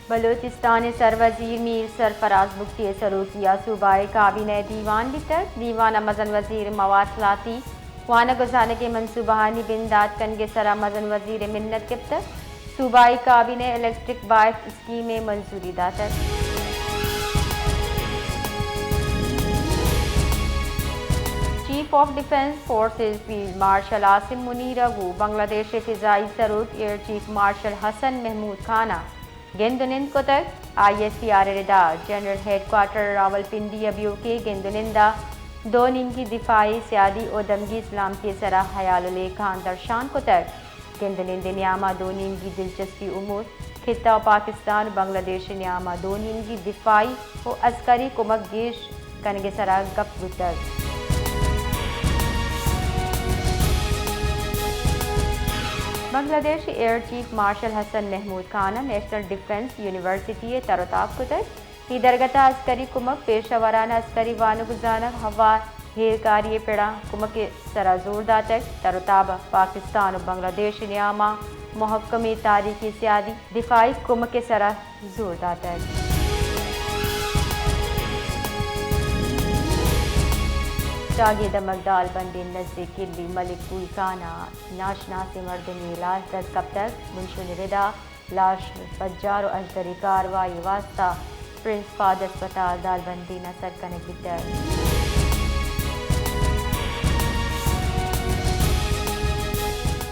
بلوچستان سروزیر میر سرفراز بگٹی سلوکیہ صوبائی کابینہ دیوان بتر دیوان مزن وزیر مواصلاتی وانا گزانے کے منصوبہ ہانی بنداد کنگے سرا مزن وزیر منت گپتر صوبائی کابینہ الیکٹرک بائک اسکیم منظوری داتر chief of defence forces field marshal Asim Munir اگو بنگلہ دیش فضائی سروک air chief marshal Hasan Mahmood خانہ گندنند کوتک آئی ایس پی آر ردا general headquarter Rawalpindi ابیو کے گندنندہ دو نیم کی دفاعی سیادی و دمگی اسلام کے سرا حیال خان درشان کوتک گندنند نیامہ دو نیم کی دلچسپی امور خطہ و پاکستان بنگلہ دیش نیامہ دو نیم کی دفاعی و عسکری کمک گیش کنگے سرا گپ گتر بنگلہ دیش year chief marshal Hasan Mahmood خانہ نیشنل ڈیفنس یونیورسٹی ترتاب کتر ای درگتہ عسکری کمک پیشہ ورانہ عسکری وانگزانہ ہوا ہیرکاری پیڑا کمک سرا زور داتک ترتاب پاکستان و بنگلہ دیش نیامہ محکمہ تاریخی سیادی دفاعی کمک سرا زور داتک شاگی دمک دال بندی نزدیک کلی ملک پول کانا ناشناس مردمی لاش دست کب تک منشن ردا لاش بجار و اجدری کاروائی واسطہ پرنس فاد اسپتال دال بندی نصر کنگیتر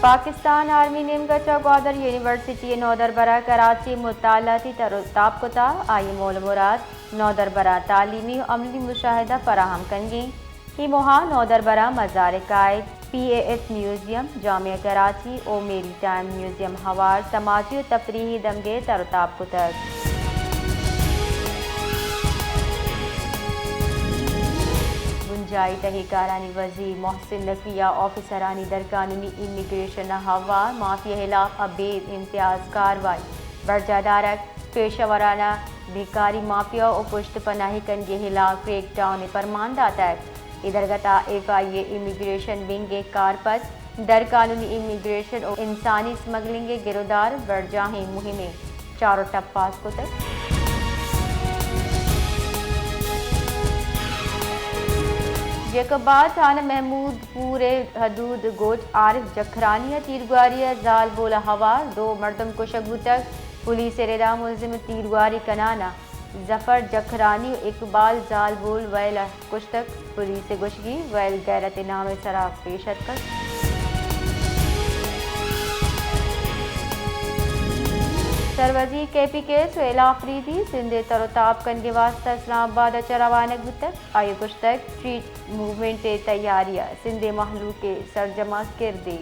پاکستان آرمی نیمگچہ گوادر یونیورسٹی نودربرہ کراچی مطالعاتی ترتاب کتا آئی مول مراد نودربرہ تعلیمی و عملی مشاہدہ فراہم کنگی ہی مہا نودربرہ مزار قائد پی اے ایس میوزیم جامعہ کراچی او میری ٹائم میوزیم ہوار سماجی و تفریحی دمگے ترتاب کتر گنجائی تحقیقارانی وزیر محسن نقویہ آفیسرانی در قانونی امیگریشن ہوار مافیا خلاف ابید امتیاز کاروائی برجہ دارک پیشہ ورانہ بھیکاری مافیا و پشت پناہی کنگے خلاف کریک ڈاؤن پرماندہ تک ادرگتا ایف آئی اے امیگریشن ونگ کارپس در قانونی امیگریشن اور انسانی اسمگلنگ گرودار برجاہیں مہمیں چاروں ٹپاس کو تک جیکباد تھانہ محمود پورے حدود گوٹ عارف جکھرانیہ تیرگواریہ زال بولا ہوار دو مردم کشک تک پولیس ردا ملزم تیرگواری کنانا ظفر جکھرانی و اقبال زال بول ویل کشتک پولیس گشگی ویل غیرت نام سرا پیشت کر سروزی کے پی کے سہیل آفریدی سندھ ترتاب کنگے واسطہ اسلام آباد چروانک بتک آئی کشتک اسٹریٹ موومنٹ تیاریہ سندھ محلو کے سرجمہ کردے